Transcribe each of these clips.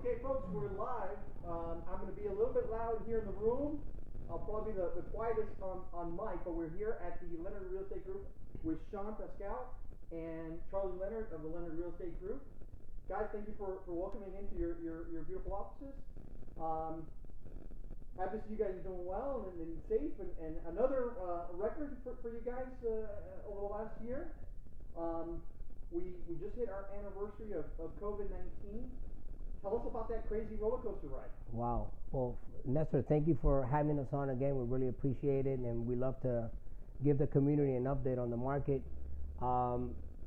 Okay, folks, we're live. I'm going to be a little bit loud here in the room. I'll probably be the quietest on mic, but we're here at the Leonard Real Estate Group with Pascale and Charlie Leonard of the Leonard Real Estate Group. Guys, thank you for welcoming into your beautiful offices. Happy to see you guys are doing well and safe, and another record for you guys over the last year. We just hit our anniversary of COVID-19. Tell us about that crazy roller coaster ride. Wow. Well, Nestor, thank you for having us on again. We really appreciate it, and we love to give the community an update on the market.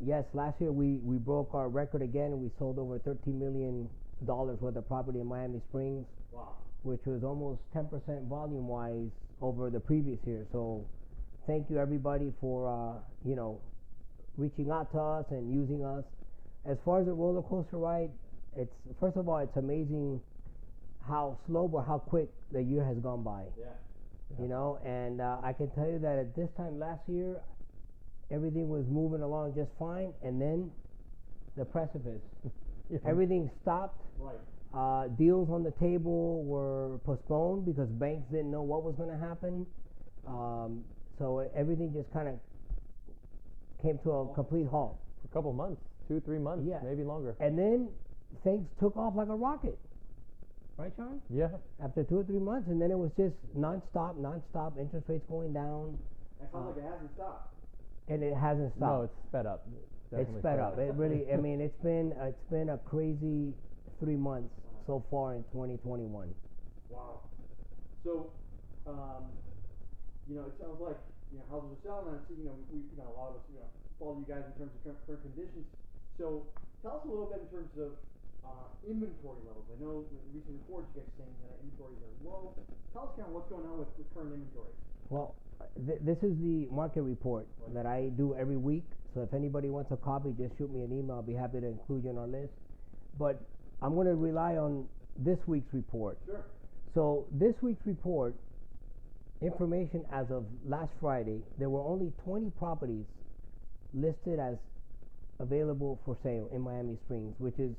Yes, last year we broke our record again, and we sold over $13 million worth of property in Miami Springs. Wow. Which was almost 10% volume-wise over the previous year. So thank you, everybody, for, reaching out to us and using us. As far as the roller coaster ride, first of all, it's amazing how slow but how quick the year has gone by. Yeah. And I can tell you that at this time last year, everything was moving along just fine, and then the precipice. Everything stopped. Right. Deals on the table were postponed because banks didn't know what was going to happen. So everything just kind of came to a complete halt. For a couple months, 2-3 months, maybe longer. And then things took off like a rocket. Right, Sean? Yeah. After 2 or 3 months, and then it was just non-stop, interest rates going down. That sounds like it hasn't stopped. And it hasn't stopped. No, it's sped up. It's sped up. It really, it's been a crazy 3 months so far in 2021. Wow. So, it sounds like, houses are selling, and a lot of us, follow you guys in terms of current conditions. So, tell us a little bit in terms of inventory levels. I know in recent reports you guys are saying that inventories are low. Tell us kind of what's going on with current inventory. Well, this is the market report that I do every week. So if anybody wants a copy, just shoot me an email. I'll be happy to include you on our list. But I'm going to rely on this week's report. Sure. So this week's report, information as of last Friday, there were only 20 properties listed as available for sale in Miami Springs, which is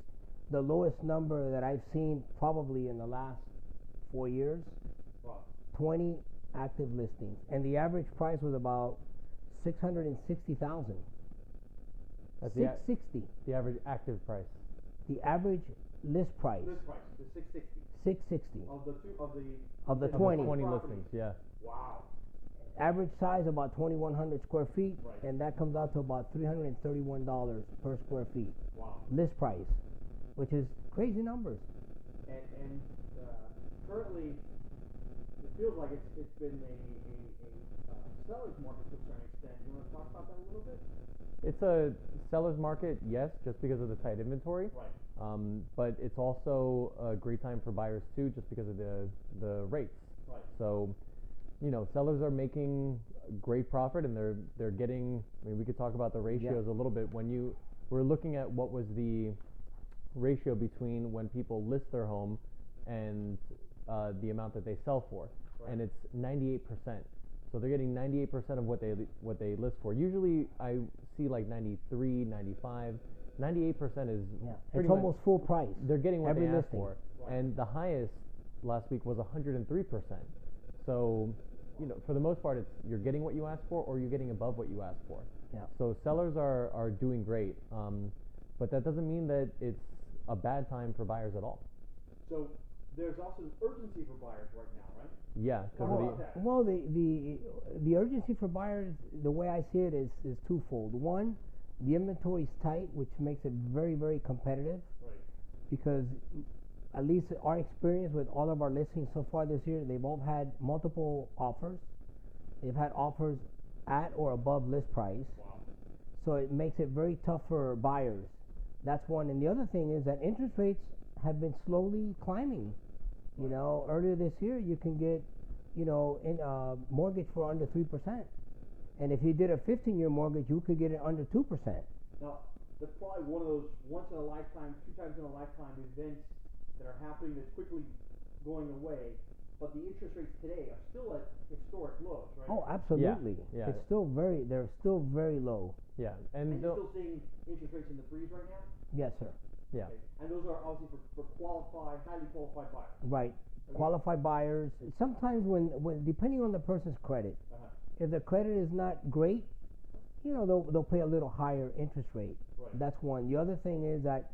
the lowest number that I've seen probably in the last 4 years. Wow. 20 active listings, and the average price was about $660,000. That's $660. The average active price. The average list price. List price is $660. $660. Of the 20 listings. Yeah. Wow. Average size about 2,100 square feet, Right. and that comes out to about $331 per square feet. Wow. List price, which is crazy numbers. And currently, it feels like it's been a seller's market to a certain extent. You want to talk about that a little bit? It's a seller's market, yes, just because of the tight inventory. Right. But it's also a great time for buyers too, just because of the rates. Right. So, sellers are making great profit, and they're getting. I mean, we could talk about the ratios a little bit. When we're looking at what was the ratio between when people list their home and the amount that they sell for, and it's 98%. So they're getting 98% of what they list for. Usually I see like 93, 95. 98% is it's almost full price. They're getting what every they asked listing. for. Right. And the highest last week was 103%. So, for the most part, you're getting what you asked for, or you're getting above what you asked for. Yeah. So sellers are doing great. But that doesn't mean that it's a bad time for buyers at all. So there's also an urgency for buyers right now, right? Yeah. Well, the urgency for buyers, the way I see it, is twofold. One, the inventory is tight, which makes it very, very competitive. Right. Because at least our experience with all of our listings so far this year, they've all had multiple offers. They've had offers at or above list price. Wow. So it makes it very tough for buyers. That's one. And the other thing is that interest rates have been slowly climbing. Earlier this year, you can get, in a mortgage for under 3%. And if you did a 15-year mortgage, you could get it under 2%. Now, that's probably one of those once-in-a-lifetime, 2 times in a lifetime events that are happening that's quickly going away. But the interest rates today are still at historic lows, right? Oh, absolutely. Yeah. They're still very low. Yeah. And you're still seeing interest rates in the threes right now? Yes, sir. Yeah. Okay. And those are obviously for qualified, highly qualified buyers. Right. Okay. Qualified buyers. Sometimes when depending on the person's credit, if the credit is not great, they'll pay a little higher interest rate. Right. That's one. The other thing is that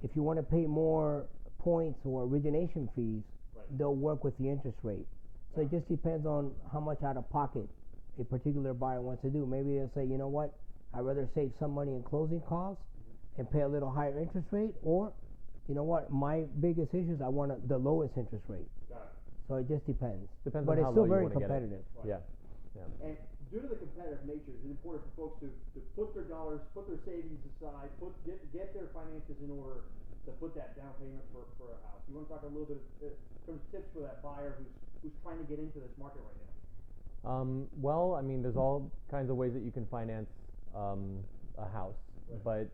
if you want to pay more points or origination fees, Right. they'll work with the interest rate. So it just depends on how much out of pocket a particular buyer wants to do. Maybe they'll say, you know what, I'd rather save some money in closing costs and pay a little higher interest rate, or, you know what, my biggest issue is I want the lowest interest rate. Got it. So it just depends. Depends but on it's how still low you very wanna get it. competitive. Right. Yeah. And due to the competitive nature, it's important for folks to put their dollars, put their savings aside, get their finances in order to put that down payment for a house. You want to talk a little bit some tips for that buyer who's trying to get into this market right now? Well, I mean, there's all kinds of ways that you can finance a house, Right. but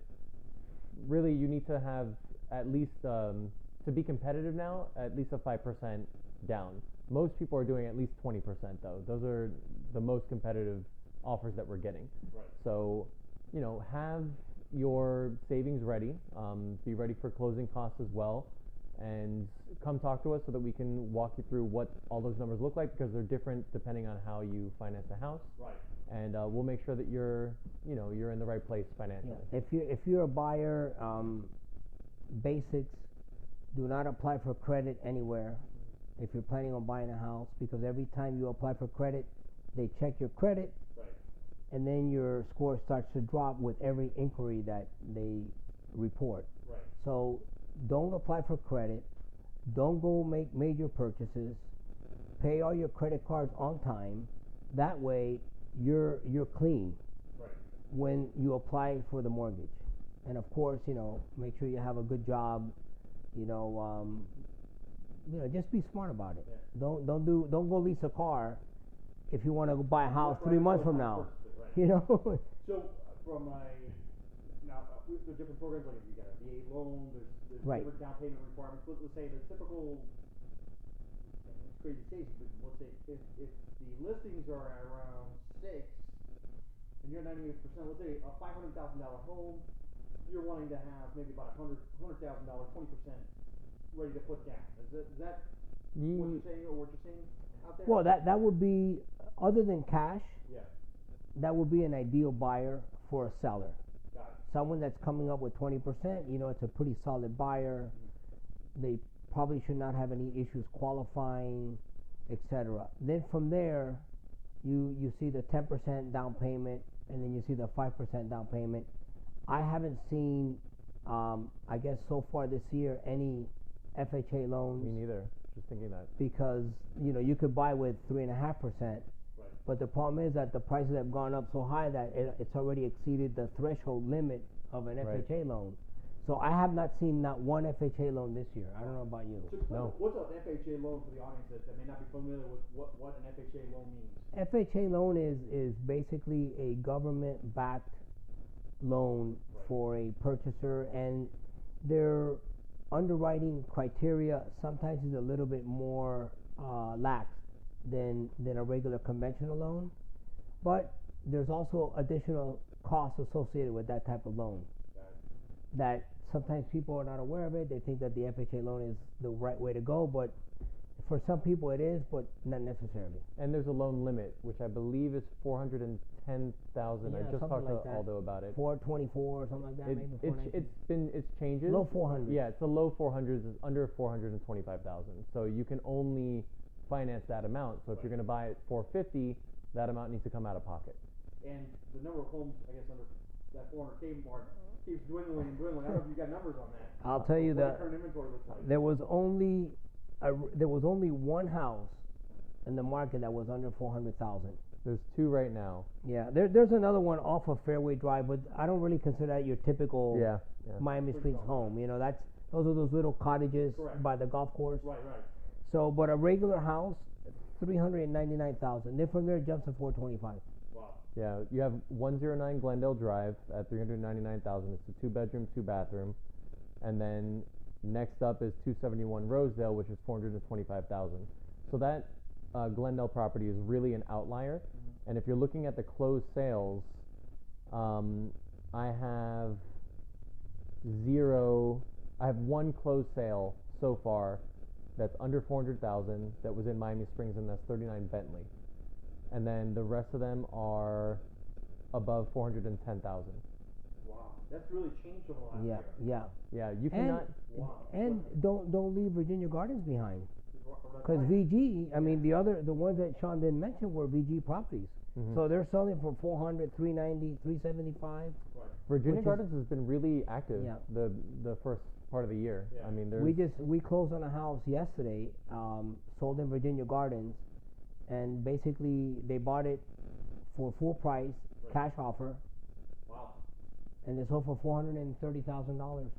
really you need to have at least, to be competitive now, at least a 5% down. Most people are doing at least 20% though. Those are the most competitive offers that we're getting. Right. So, have your savings ready, be ready for closing costs as well, and come talk to us so that we can walk you through what all those numbers look like, because they're different depending on how you finance a house. Right. And we'll make sure that you're in the right place financially. Yeah. If you're a buyer, basics, do not apply for credit anywhere if you're planning on buying a house, because every time you apply for credit, they check your credit, Right. and then your score starts to drop with every inquiry that they report. Right. So don't apply for credit. Don't go make major purchases. Pay all your credit cards on time. That way, you're clean Right. when you apply for the mortgage. And of course, make sure you have a good job. Just be smart about it. Yeah. Don't go lease a car if you want to buy a house Right, 3 months from now. Right. So from the different programs, like if you got a VA loan, there's Right. different down payment requirements. Let's say the typical, it's crazy to say, but let's say if the listings are at around 6 and you're 98%, let's say a $500,000 home, you're wanting to have maybe about $100,000, 20% ready to put down. Is that what you're saying, or what you're saying out there? well, that would be, other than cash, Yeah. that would be an ideal buyer for a seller. Got it. Someone that's coming up with 20%, it's a pretty solid buyer. They probably should not have any issues qualifying, etc. Then from there, you see the 10% down payment, and then you see the 5% down payment. I haven't seen, I guess so far this year, any FHA loans. Me neither. Just thinking that. Because you could buy with 3.5%. Right. But the problem is that the prices have gone up so high that it's already exceeded the threshold limit of an Right. FHA loan. So I have not seen not one FHA loan this year. I don't know about you. So explain No. what's an FHA loan for the audience that may not be familiar with what an FHA loan means? FHA loan is basically a government-backed loan Right. for a purchaser, and their underwriting criteria sometimes is a little bit more lax than a regular conventional loan, but there's also additional costs associated with that type of loan Got it. that sometimes people are not aware of it. They think that the FHA loan is the right way to go, but for some people it is, but not necessarily. And there's a loan limit, which I believe is $410,000. Yeah, I just something talked like to that. Aldo about it. 424 or something like that, maybe 419. It's changes. Low 400s. Yeah, it's the low 400s, is under 425,000. So you can only finance that amount. So if you're going to buy it 450, that amount needs to come out of pocket. And the number of homes, I guess, under that 400K mark keeps dwindling and dwindling. I don't know if you got numbers on that. I'll tell you what that the current inventory looks like. there was only one house in the market that was under 400,000. There's two right now. Yeah, there's another one off of Fairway Drive, but I don't really consider that your typical Yeah. Miami Pretty Springs small. home. Those are those little cottages Correct. by the golf course. Right. So, but a regular house, 399,000. Then from there it jumps to 425. Wow. Yeah, you have 109 Glendale Drive at 399,000. It's a 2-bedroom, 2-bathroom, and then next up is 271 Rosedale, which is 425,000. So that Glendale property is really an outlier. Mm-hmm. And if you're looking at the closed sales, I have 0 I have one closed sale so far that's under 400,000 that was in Miami Springs, and that's 39 Bentley. And then the rest of them are above 410,000. Wow, that's really changed over the last Yeah, year. yeah. Yeah, you cannot. Wow. And don't leave Virginia Gardens behind. Because Right. VG, I mean, the ones that Sean didn't mention were VG properties. Mhm. So they're selling for 400, 390, 375. Right. Virginia which is- Gardens has been really active Yeah. the first part of the year. Yeah. I mean, there's We closed on a house yesterday, sold in Virginia Gardens, and basically they bought it for full price, Right. cash offer, Wow. and they sold for $430,000.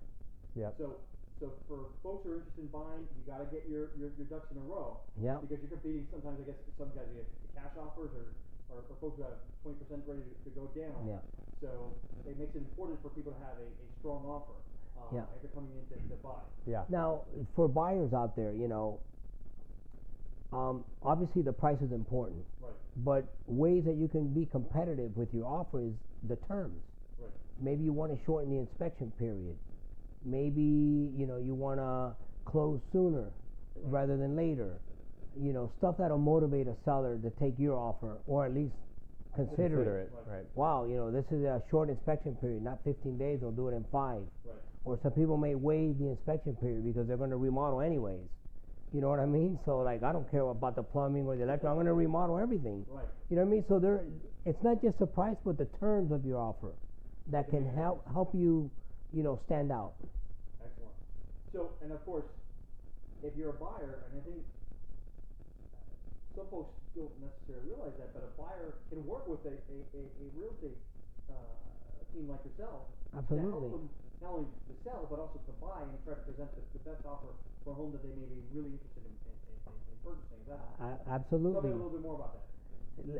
yeah. So for folks who are interested in buying, you got to get your ducks in a row. Yeah. Because you're competing sometimes. I guess some guys get cash offers or folks who have 20% ready to go down. Yeah. So it makes it important for people to have a strong offer. Yeah. If they're coming in to buy. Yeah. Now, for buyers out there, obviously the price is important, Right. but ways that you can be competitive with your offer is the terms. Right. Maybe you want to shorten the inspection period. Maybe, you want to close sooner rather than later. Stuff that'll motivate a seller to take your offer or at least consider it. Right. Wow, this is a short inspection period, not 15 days, they'll do it in 5. Right. Or some people may waive the inspection period because they're going to remodel anyways. You know what I mean? So like, I don't care about the plumbing or the electric, I'm going to remodel everything. Right. You know what I mean? So it's not just the price, but the terms of your offer that can help you, stand out. Excellent. So, and of course, if you're a buyer, and I think some folks don't necessarily realize that, but a buyer can work with a real estate team like yourself to help Absolutely. them not only to sell, but also to buy and try to present the best offer for a home that they may be really interested in purchasing. Is that tell me Absolutely. a little bit more about that.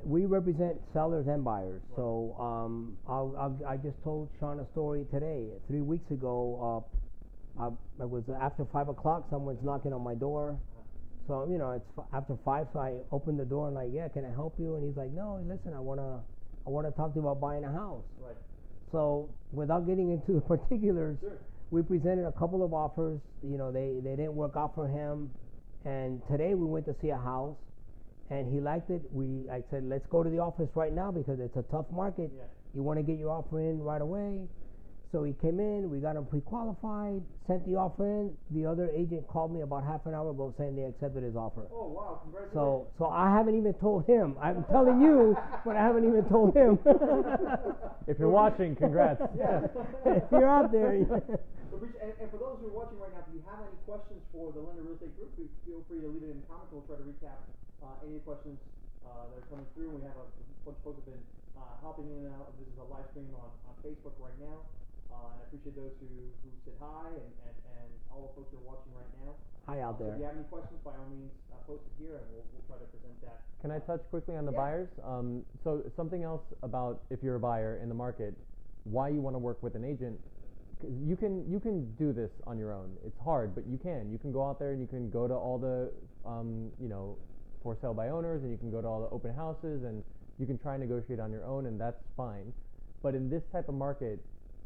We represent sellers and buyers. So I just told Sean a story today. 3 weeks ago, I was after 5 o'clock. Someone's knocking on my door. So it's after 5. So I opened the door and like, yeah, can I help you? And he's like, no, listen, I wanna talk to you about buying a house. Right. So without getting into the particulars, Sure. we presented a couple of offers. They didn't work out for him. And today we went to see a house. And he liked it. I said, let's go to the office right now because it's a tough market. Yeah. You want to get your offer in right away. So he came in, we got him pre-qualified, sent the offer in. The other agent called me about half an hour ago saying they accepted his offer. Oh wow! Congratulations. So I haven't even told him. I'm telling you, but I haven't even told him. If you're watching, congrats. Yeah. If you're out there. And for those who are watching right now, if you have any questions for the Leonard Real Estate Group, please feel free to leave it in the comments. We'll try to recap any questions that are coming through. We have a bunch of folks have been hopping in and out. This is a live stream on Facebook right now. And I appreciate those who said hi and all the folks who are watching right now. Hi out So there. if you have any questions, by all means, post it here and we'll try to present that. Can I touch quickly on the buyers? So something else about if you're a buyer in the market, why you want to work with an agent. 'Cause you can do this on your own. It's hard, but you can. You can go out there and you can go to all the for sale by owners, and you can go to all the open houses, and you can try and negotiate on your own, and that's fine. But in this type of market,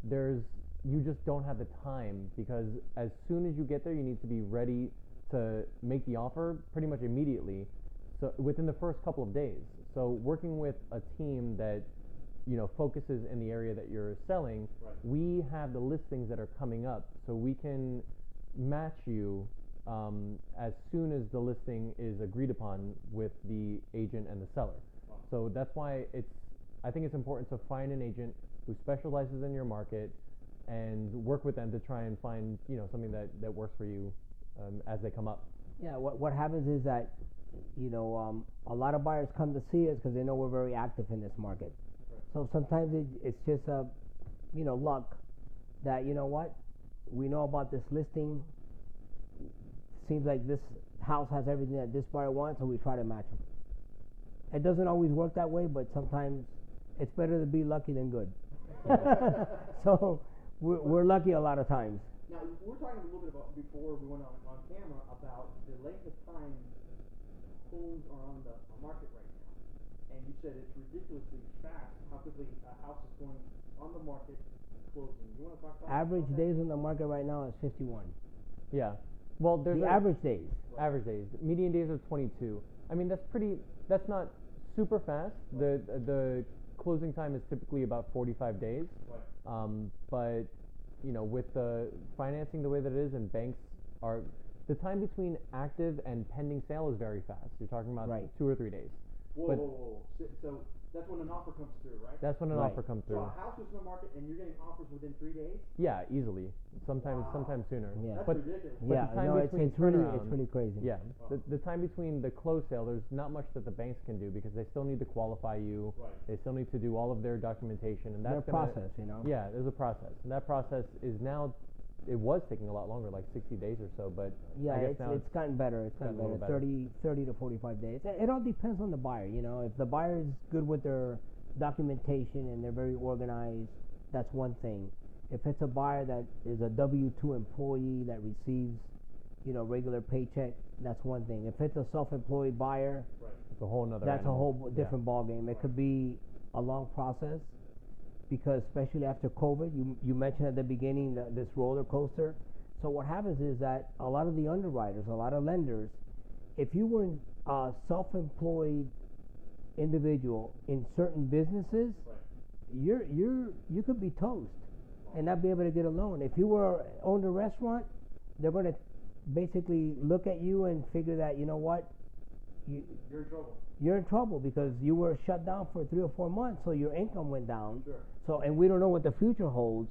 you just don't have the time, because as soon as you get there, you need to be ready to make the offer pretty much immediately, so within the first couple of days. So working with a team that focuses in the area that you're selling, Right. we have the listings that are coming up, so we can match you as soon as the listing is agreed upon with the agent and the seller. Wow. So that's why I think it's important to find an agent who specializes in your market and work with them to try and find something that works for you as they come up. Yeah, what happens is that a lot of buyers come to see us because they know we're very active in this market. Right. So sometimes it's just luck that we know about this listing. Seems like this house has everything that this buyer wants, so we try to match them. It doesn't always work that way, but sometimes it's better to be lucky than good. So we're lucky a lot of times. Now, we were talking a little bit about, before we went on camera, about the length of time homes are on the market right now. And you said it's ridiculously fast how quickly a house is going on the market closing. You wanna talk about Average that? days on the market right now is 51. Yeah. Well, there's The average days. average days. Median days are 22. I mean, that's not super fast. The closing time is typically about 45 days. Right. But you know, with the financing the way that it is, and banks are, the time between active and pending sale is very fast. You're talking about Right. 2 or 3 days. Whoa. So that's when an offer comes through, right? That's when an Right. offer comes So through. a house is in the market and you're getting offers within 3 days? Yeah, easily. Sometimes Wow. sooner. Yeah. That's But ridiculous. But Yeah, the time no, between it's really turnaround- crazy. Yeah, Wow. the time between the close sale, there's not much that the banks can do because they still need to qualify you. Right. They still need to do all of their documentation, and Their that's gonna, process, you know. Yeah, there's a process, and that process is now. It was taking a lot longer, like 60 days or so, but Yeah, I guess now it's gotten better. It's gotten gotten a better. little better. 30 to 45 days. It all depends on the buyer, you know. If the buyer is good with their documentation and they're very organized, that's one thing. If it's a buyer that is a W-2 employee that receives, you know, regular paycheck, that's one thing. If it's a self-employed buyer, Right. it's a whole nother. that's a animal. whole different ball game. It could be a long process because especially after COVID, you mentioned at the beginning this roller coaster. So what happens is that a lot of the underwriters, a lot of lenders, if you were a self-employed individual in certain businesses, Right. you could be toast and not be able to get a loan. If you were owned a restaurant, they're going to basically look at you and figure that, you know what, You're in trouble. you're in trouble because you were shut down for 3 or 4 months, so your income went down. Sure. So, and we don't know what the future holds,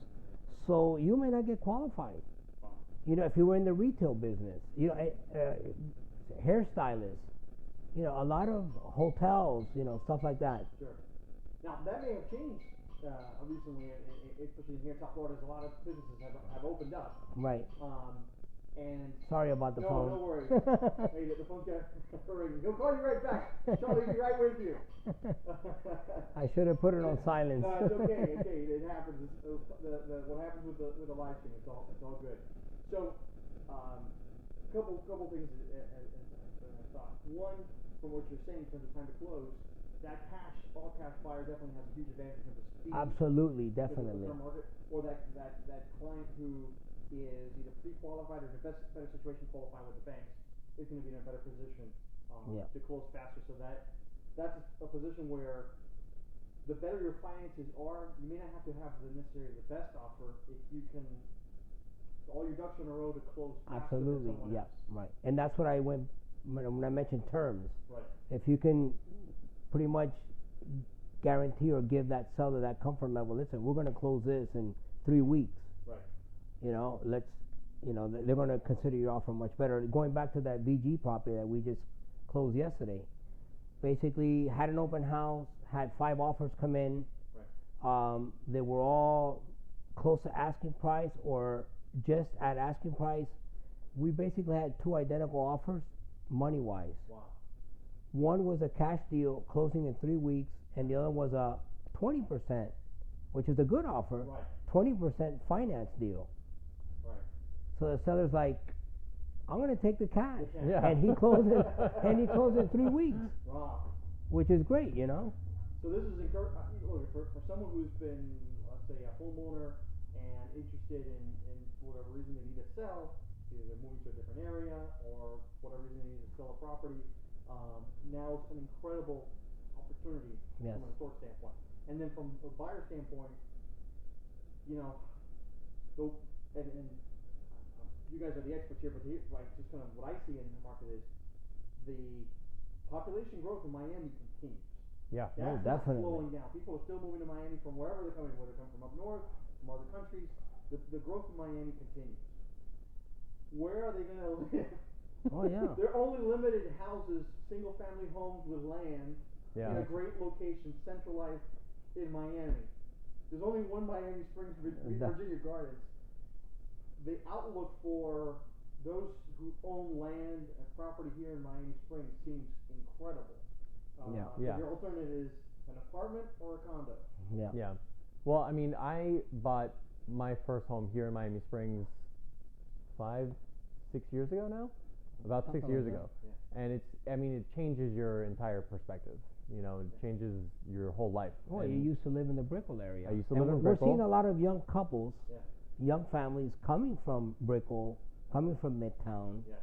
so you may not get qualified. Wow. You know, if you were in the retail business, you know, hairstylists, you know, a lot of hotels, you know, stuff like that. Sure. Now that may have changed recently, especially here in South Florida. As a lot of businesses have opened up. Right. And Sorry about the phone. No worries. Hey, the phone's got ringing. He'll call you right back. Charlie will be right with you. I should have put it on silence. No, it's okay. Okay, it happens. What happens with the live stream? It's all good. So, couple things as I thought. One, from what you're saying in terms of time to close, that all cash buyer definitely has a huge advantage in terms of speed. Absolutely, because of the definitely. current market, or that client who is either pre-qualified or in a better situation qualified with the banks is going to be in a better position to close faster. So that's a position where the better your finances are, you may not have to have necessarily the best offer if you can all your ducks in a row to close faster Absolutely, than someone yeah, else. right. And that's what I went when I mentioned terms. Right. If you can pretty much guarantee or give that seller that comfort level, listen, we're going to close this in 3 weeks. Right. You know, they're going to consider your offer much better. Going back to that VG property that we just closed yesterday, basically had an open house, had 5 offers come in. Right. They were all close to asking price or just at asking price. We basically had 2 identical offers, money-wise. Wow. One was a cash deal closing in 3 weeks, and the other was a 20%, which is a good offer, Right. 20% finance deal. Right. So the seller's like, I'm going to take the cash. Yeah. And he closed it, and he closed in 3 weeks, Wow. which is great, you know. So this is look, for someone who's been, let's say, a homeowner and interested in for whatever reason they need to sell, either they're moving to a different area or whatever reason they need to sell a property. Now it's an incredible opportunity Yes. from a historic standpoint. And then from a buyer standpoint, you know, and you guys are the experts here, but just kind of what I see in the market is the population growth in Miami continues. Yeah. No, That's not definitely. slowing down. People are still moving to Miami from wherever they're coming, whether they're coming from up north, from other countries. The growth in Miami continues. Where are they going to live? Oh, yeah. They're only limited houses, single-family homes with land Yeah. in a great location, centralized in Miami. There's only one Miami Springs, Virginia Gardens. The outlook for those who own land and property here in Miami Springs seems incredible. Yeah. Your alternative is an apartment or a condo. Yeah. Yeah. Well, I mean, I bought my first home here in Miami Springs 5, 6 years ago now. About 6 Something years like ago. Yeah. And it changes your entire perspective. You know, it changes your whole life. Well, And you used to live in the Brickell area. I used to And live in we're Brickell. seeing a lot of young couples, Yeah. young families coming from Brickell, coming from Midtown, Yeah.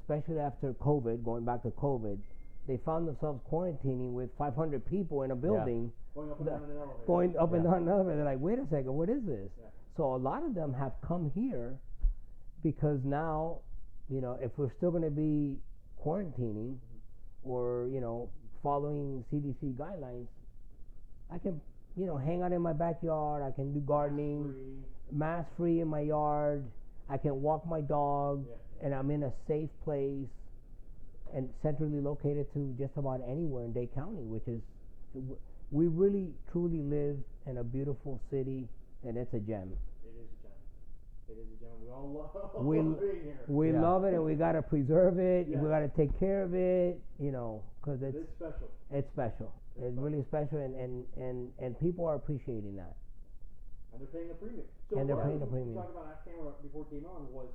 especially after COVID, going back to COVID. They found themselves quarantining with 500 people in a building, Going up and down an elevator. going up and Yeah. down an elevator. They're like, wait a second, what is this? Yeah. So a lot of them have come here because now, you know, if we're still going to be quarantining or, you know, following CDC guidelines, I can, you know, hang out in my backyard. I can do gardening, Free. mask free in my yard. I can walk my dog, Yeah. and I'm in a safe place and centrally located to just about anywhere in Dade County, which is, we really truly live in a beautiful city, and it's a gem. It is a gem. It is a gem. We all love We being here. We Yeah. love it, and we gotta preserve it. Yeah. We gotta take care of it, you know, because It's special. it's special. It's really special, and people are appreciating that. And they're paying a premium. And they're what paying a we premium. talked about off camera before it came on was,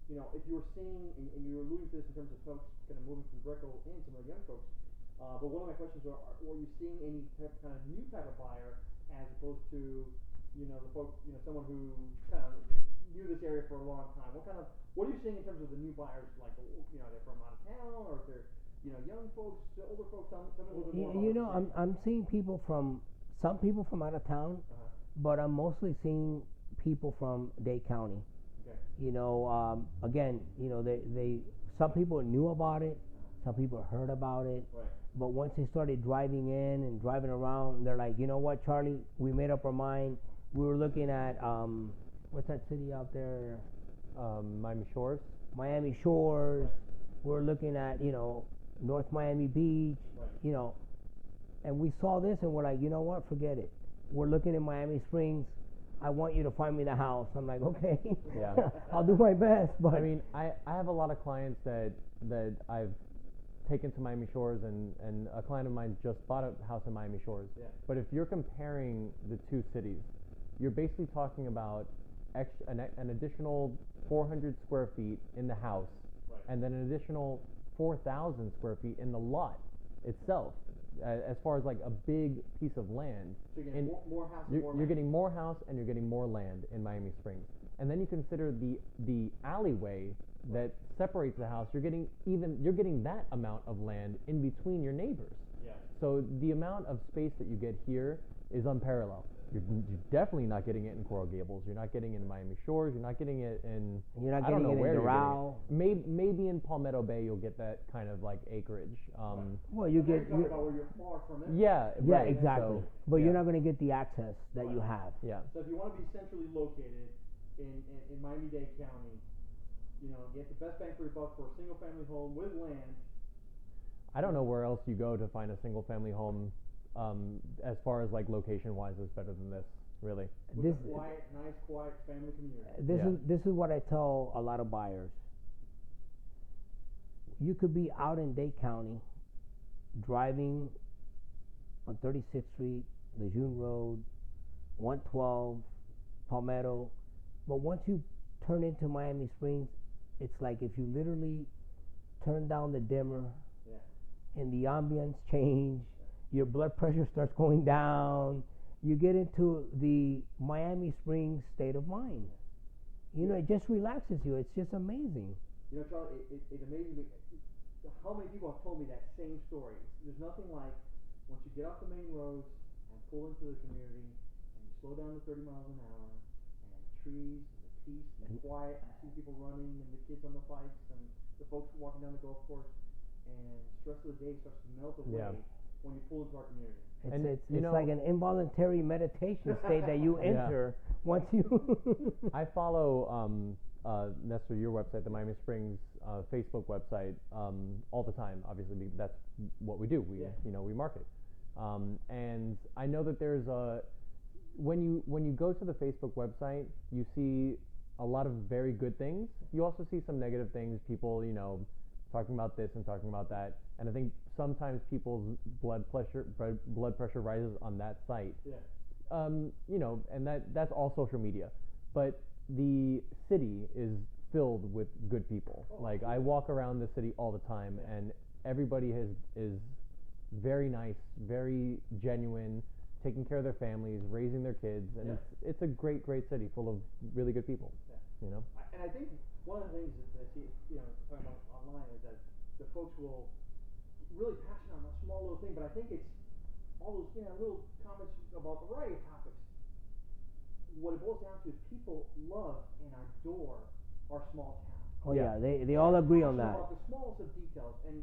you know, if you were seeing, and you were alluding to this in terms of folks kind of moving from Brickell and some of the young folks, but one of my questions were you seeing any kind of new type of buyer as opposed to, you know, the folks, you know, someone who kind of knew this area for a long time? What are you seeing in terms of the new buyers? Like, you know, they're from out of town, or if they're, you know, young folks, older folks? Tell me a little bit more about You what know, you're seeing. I'm seeing some people from out of town, Uh-huh. but I'm mostly seeing people from Dade County. Okay. You know, again, you know, some people knew about it, some people heard about it, Right. but once they started driving in and driving around, they're like, you know what, Charlie, we made up our mind. We were looking at, what's that city out there? Miami Shores. Miami Shores. We're looking at, you know, North Miami Beach, Right. you know, and we saw this and we're like, you know what, forget it. We're looking at Miami Springs. I want you to find me the house. I'm like, okay, Yeah. I'll do my best. But I mean, I have a lot of clients that I've taken to Miami Shores, and a client of mine just bought a house in Miami Shores. Yeah. But if you're comparing the two cities, you're basically talking about an additional 400 square feet in the house, Right. and then an additional 4,000 square feet in the lot itself, as far as like a big piece of land. So you're getting more house and more You're land. getting more house and you're getting more land in Miami Springs. And then you consider the alleyway that separates the house. You're getting that amount of land in between your neighbors. Yeah. So the amount of space that you get here is unparalleled. You're definitely not getting it in Coral Gables. You're not getting it in Miami Shores. You're not getting it in. you're not I don't getting know it where in you're Doral. getting it. Maybe in Palmetto Bay you'll get that kind of like acreage. Well, you Now you're get talking about where you're far from it. Yeah. yeah, right. exactly. So, But yeah. you're not going to get the access that you have. Yeah. So if you want to be centrally located in Miami-Dade County, you know, get the best bang for your buck for a single family home with land. I don't know where else you go to find a single family home, as far as like location wise, is better than this, really. With This a quiet, nice, quiet family community. this is what I tell a lot of buyers. You could be out in Dade County, driving on 36th Street, Lejeune Road, 112, Palmetto, but once you turn into Miami Springs, it's like if you literally turn down the dimmer Yeah. and the ambience change, your blood pressure starts going down, you get into the Miami Springs state of mind. You know, it just relaxes you. It's just amazing. You know, Charlie, it amazes me how many people have told me that same story. There's nothing like once you get off the main roads and pull into the community and you slow down to 30 miles an hour and the trees and the peace and the quiet and you see people running and the kids on the bikes and the folks walking down the golf course, and the stress of the day starts to melt away Yeah. when you pull into our community. And It's you know- like an involuntary meditation state that you Yeah. enter once you. I follow Nestor, your website, the Miami Springs Facebook website, all the time. Obviously, that's what we do. We market. And I know that there's when you go to the Facebook website, you see a lot of very good things. You also see some negative things. People, talking about this and talking about that. And I think sometimes people's blood pressure rises on that site. Yeah. And that's all social media. But the city is filled with good people. Oh, Like I walk around the city all the time, and everybody is very nice, very genuine, taking care of their families, raising their kids, and it's a great city full of really good people. You know. And I think one of the things that I see, talking about online, is that the folks will really passionate on a small little thing, but I think it's all those little comments about a variety of topics. What it boils down to is people love and adore our small town. Oh yeah, they all agree on that. About the smallest of details, and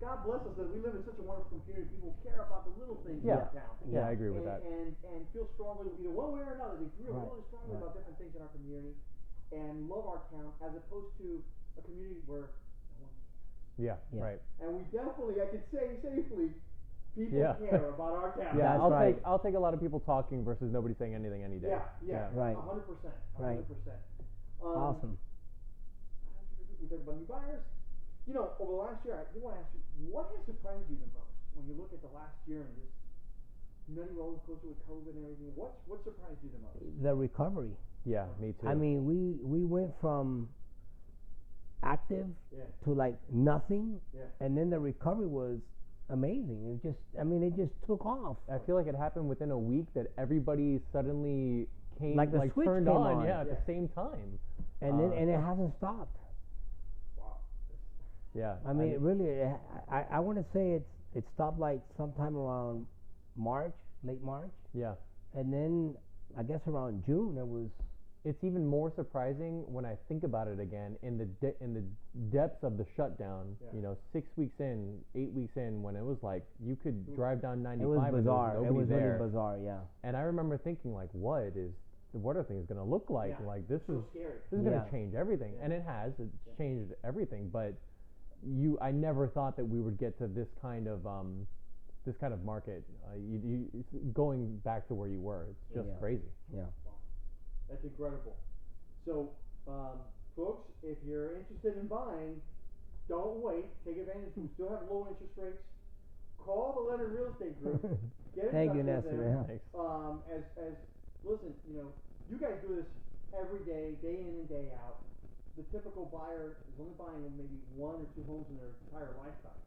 God bless us that we live in such a wonderful community. People care about the little things in our town. Yeah, I agree with that. And feel strongly either one way or another. They feel really strongly about different things in our community, and love our town as opposed to a community where no one cares. Yeah, right. And we definitely, I could say safely, people care about our town. Yeah, I'll take a lot of people talking versus nobody saying anything any day. Yeah, right. 100%. Right. Awesome. We talked about new buyers. Over the last year, I do want to ask you, what has surprised you the most when you look at the last year and just many roller coaster with COVID and everything? What surprised you the most? The recovery. Yeah, me too. I mean, we went from active to like nothing, and then the recovery was amazing. It just took off. I feel like it happened within a week that everybody suddenly came, like the switch turned came on, on. at the same time. And then it hasn't stopped. Wow. Yeah. I mean, I want to say it stopped like sometime around March, late March. Yeah. And then I guess around June it was. It's even more surprising when I think about it again in the depths of the shutdown. 6 weeks in, 8 weeks in, when it was like you could drive down 95. It was bizarre. And it was there. really bizarre. Yeah. And I remember thinking like, what are things going to look like? Yeah. Like this is scary. This is going to change everything, and it has. It's changed everything. But I never thought that we would get to this kind of market. You going back to where you were. It's just crazy. Yeah. That's incredible. So, folks, if you're interested in buying, don't wait. Take advantage. We still have low interest rates. Call the Leonard Real Estate Group. Get in Thank touch you, with Nestor. them. Yeah. Listen, you guys do this every day in and day out. The typical buyer is only buying maybe 1 or 2 homes in their entire lifetime.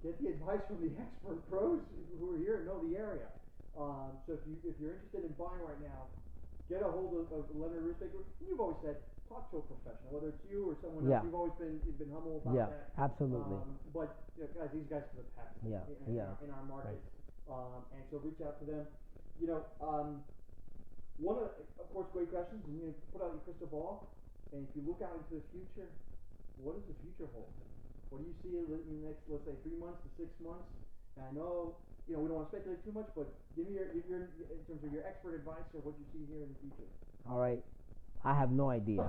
Get the advice from the expert pros who are here and know the area. So if you're interested in buying right now, get a hold of Leonard Real Estate Group. You've always said, talk to a professional, whether it's you or someone else. You've always been humble about that. Yeah, absolutely. But guys, these guys are the best in our market. Right. And so reach out to them. One of course, great questions. And put out your crystal ball, and if you look out into the future, what does the future hold? What do you see in the next, let's say, 3 months to 6 months? And I know, we don't want to speculate too much, but give me your in terms of your expert advice or what you see here in the future. All right, I have no idea.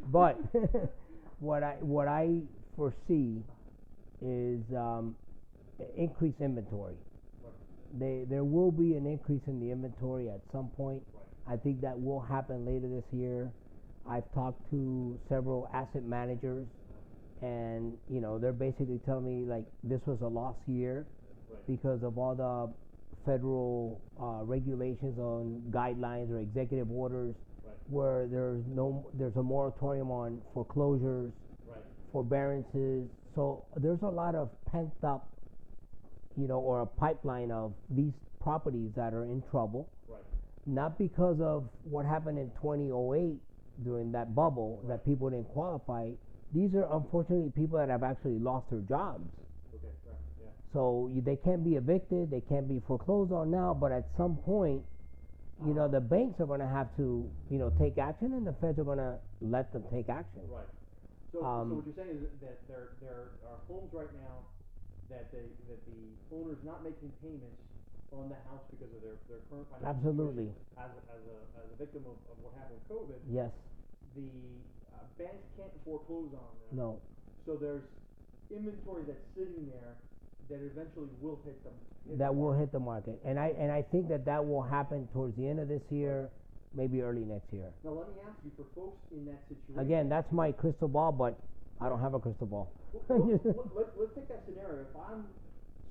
But what I foresee is increased inventory. There will be an increase in the inventory at some point. I think that will happen later this year. I've talked to several asset managers, and they're basically telling me like this was a lost year because of all the federal regulations on guidelines or executive orders where there's a moratorium on foreclosures, forbearances. So there's a lot of pent up or a pipeline of these properties that are in trouble, not because of what happened in 2008 during that bubble that people didn't qualify. These are unfortunately people that have actually lost their jobs. So they can't be evicted, they can't be foreclosed on now, but at some point, the banks are going to have to, take action, and the feds are going to let them take action. Right. So what you're saying is that there are homes right now that the owner's not making payments on the house because of their current financial Absolutely. Situation as a victim of what happened with COVID. Yes. The banks can't foreclose on them. No. So there's inventory that's sitting there that eventually will hit them. Will hit the market, and I think that will happen towards the end of this year, maybe early next year. Now let me ask you, for folks in that situation. Again, that's my crystal ball, but I don't have a crystal ball. Let's take that scenario. If I'm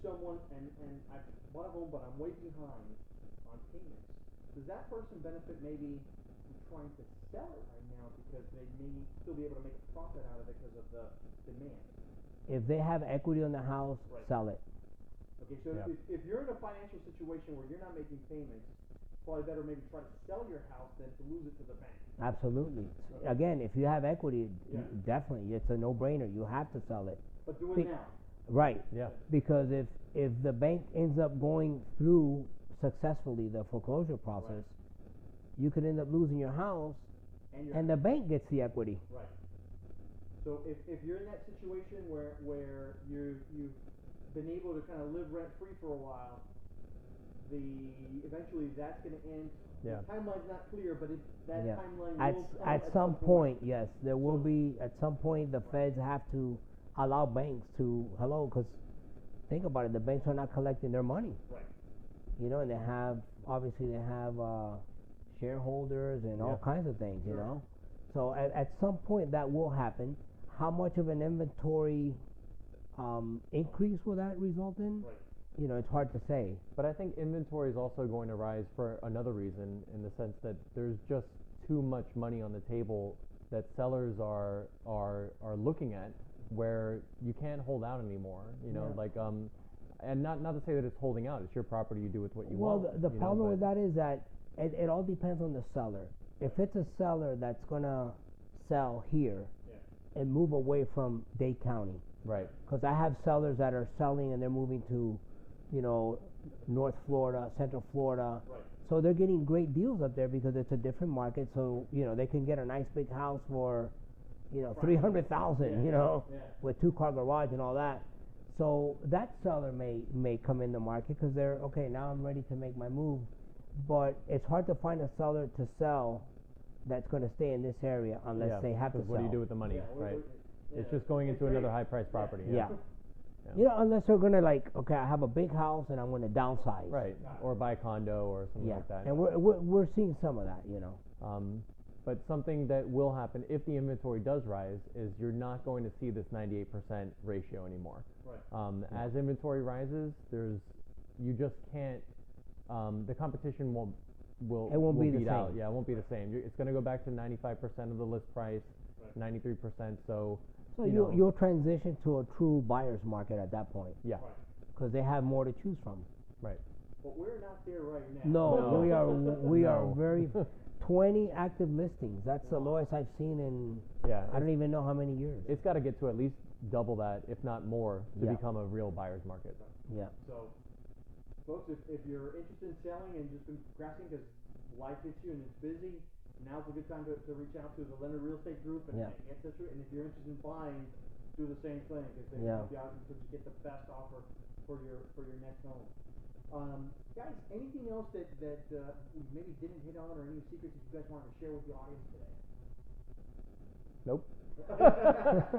someone and I bought a home but I'm way behind on payments, does that person benefit maybe from trying to sell it right now because they may still be able to make a profit out of it because of the demand? If they have equity on the house, Right. sell it. Okay, so Yeah. if you're in a financial situation where you're not making payments, probably better maybe try to sell your house than to lose it to the bank. Absolutely. Okay. Again, if you have equity, Yeah. definitely, it's a no-brainer. You have to sell it. But do it Be- now. Right. Yeah. Because if the bank ends up going through successfully the foreclosure process, you could end up losing your house, And and the bank gets the equity. right. So if you're in that situation where you've been able to kind of live rent free for a while, eventually that's going to end. Yeah. The timeline's not clear, but that Yeah. timeline At, will come at some point, yes, there will So- be, at some point, the feds have to allow banks to, because think about it, the banks are not collecting their money, Right. you know, and obviously they have, shareholders and all Yeah. kinds of things, you Sure. know? So at some point that will happen. How much of an inventory, increase will that result in? Right. You know, it's hard to say. But I think inventory is also going to rise for another reason, in the sense that there's just too much money on the table that sellers are looking at, where you can't hold out anymore. You know, Yeah. like and not to say that it's holding out. It's your property. You do with what you Well, want. the you know, problem with but- that is that it all depends on the seller. If it's a seller that's gonna sell here Yeah. and move away from Dade County, Right. because I have sellers that are selling and they're moving to, you know, North Florida, Central Florida. Right. So they're getting great deals up there because it's a different market. So you know they can get a nice big house for, you know, Right. 300,000. Yeah. You know, Yeah. with 2-car garage and all that. So that seller may come in the market because they're okay. Now I'm ready to make my move, but it's hard to find a seller to sell that's going to stay in this area unless Yeah, they have to 'cause sell. what do you do with the money, Yeah, right? yeah, It's just going into great. another high-priced property. Yeah. Yeah. You know, unless they're going to like, okay, I have a big house and I'm going to downsize. Right. Or buy a condo or something Yeah. like that. And we're seeing some of that. You know. But something that will happen if the inventory does rise is you're not going to see this 98% ratio anymore. Right. As inventory rises, you just can't. The competition will It won't be the beat out. same. Yeah, it won't be the same. It's going to go back to 95% of the list price, Right. 93%. So So you know, you'll transition to a true buyer's market at that point yeah, Right. because they have more to choose from. right. But we're not there right now. No, No. we are No. very 20 active listings. That's the lowest I've seen in Yeah, I don't even know how many years. it's got to get to at least double that, if not more, to Yeah. become a real buyer's market. Yeah. So, folks, if you're interested in selling and just been procrastinating because life hits you and it's busy, now's a good time to reach out to the Leonard Real Estate Group and Yeah. get in touch with. And if you're interested in buying, do the same thing because they Yeah. can help you out and get the best offer for your next home. Guys, anything else that we maybe didn't hit on, or any secrets that you guys wanted to share with the audience today? Nope.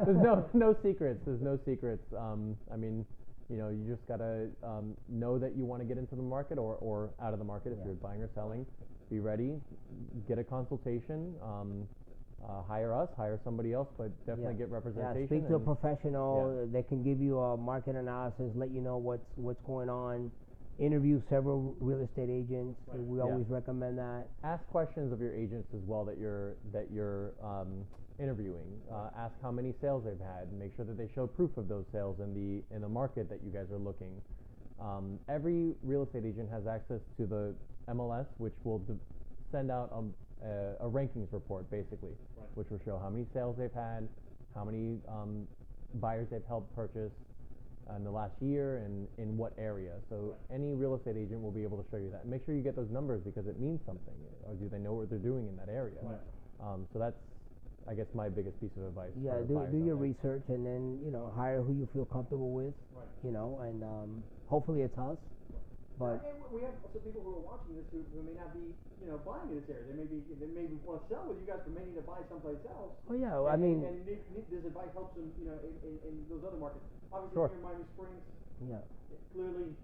There's no secrets. There's no secrets. I mean, you know, you just gotta know that you want to get into the market or out of the market if Yeah. you're buying or selling. Be ready. Get a consultation. Hire us. Hire somebody else, but definitely get Yeah, representation. speak to a and- professional. They can give you a market analysis, let you know what's going on. Interview several real estate agents. Right. We Yeah. always recommend that. Ask questions of your agents as well that you're interviewing. Ask how many sales they've had. Make sure that they show proof of those sales in the market that you guys are looking. Every real estate agent has access to the MLS, which will send out a rankings report, basically, Right. which will show how many sales they've had, how many buyers they've helped purchase in the last year, and in what area. So Right. any real estate agent will be able to show you that. Make sure you get those numbers because it means something. Or do they know what they're doing in that area? Right. So that's, I guess, my biggest piece of advice. Yeah, for do buyers do out your there. research and then hire who you feel comfortable with. Right. You know, and hopefully it's us. But And we have some people who are watching this who may not be, buying in this area. They may want to sell with you guys, but may need to buy someplace else. oh yeah, I mean, and this advice helps them, in those other markets. Obviously, Sure. here in Miami Springs, yeah, clearly,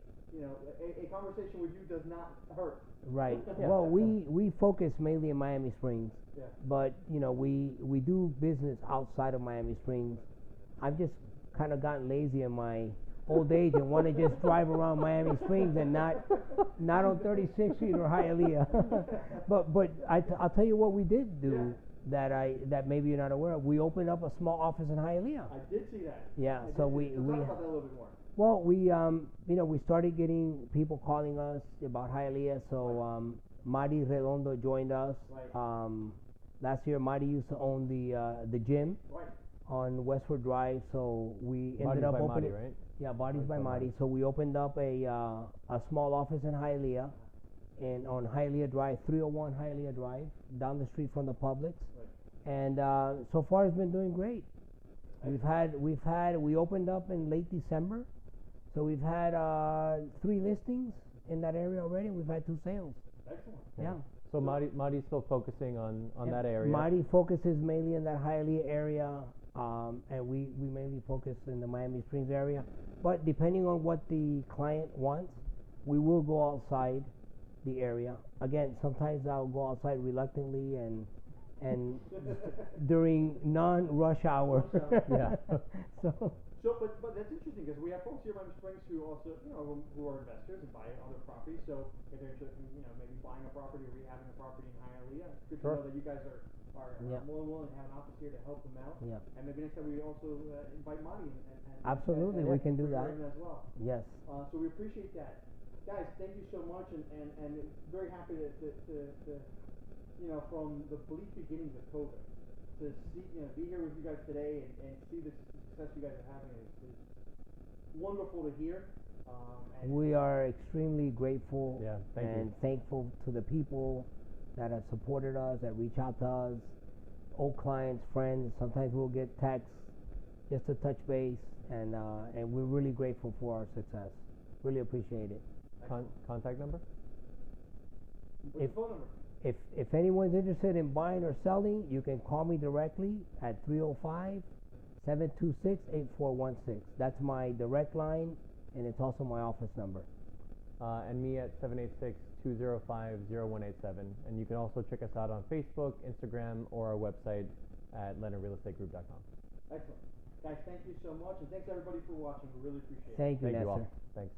a conversation with you does not hurt. right. Yeah. Well, we focus mainly in Miami Springs, Yeah. but we do business outside of Miami Springs. I've just kind of gotten lazy in my old age and want to just drive around Miami Springs and not on 36th Street or Hialeah. but I'll tell you what we did do. Yeah. that maybe you're not aware of. We opened up a small office in Hialeah. I did see that. Yeah, I so did we see that. So talk about that a little bit more. well, we started getting people calling us about Hialeah. So Mari Redondo joined us. Right. Last year, Mari used to own the gym Right. on Westford Drive. So we ended Bodies up by opening. Madi, right? Yeah, Bodies by Bodies by Madi. Madi. So we opened up a small office in Hialeah, and on Hialeah Drive, 301 Hialeah Drive, down the street from the Publix. Right. And so far it's been doing great. We opened up in late December, so we've had 3 listings in that area already. We've had 2 sales. Excellent. Yeah. So Madi's still focusing on Yeah. that area. Madi focuses mainly in that Hialeah area, and we mainly focus in the Miami Springs area. But depending on what the client wants, we will go outside the area. Again, sometimes I'll go outside reluctantly and during non-rush hour. Yeah. So, but that's interesting because we have folks here in Miami Springs who also, who are investors and buy other properties. So if they're interested in, maybe buying a property or rehabbing a property in Hialeah, it's good to know that you guys are Yeah. more than willing to have an office here to help them out. Yeah. And maybe next time we also invite Monty and Absolutely, and we can do bring that. her in as well. Yes. So we appreciate that, guys. Thank you so much, and very happy to from the bleak beginnings of COVID to see be here with you guys today and see the success you guys are having is wonderful to hear. And We are extremely grateful Yeah, thank you. and thankful to the people that have supported us, that reach out to us, old clients, friends. Sometimes we'll get texts just to touch base, and we're really grateful for our success. Really appreciate it. Contact number? What's your phone number? If anyone's interested in buying or selling, you can call me directly at 305-726-8416. That's my direct line, and it's also my office number. And me at 786-205-0187. And you can also check us out on Facebook, Instagram, or our website at LeonardRealEstateGroup.com. Excellent. Guys, thank you so much, and thanks everybody for watching. We really appreciate it. Thank you, Thank you all. Nestor. Thanks.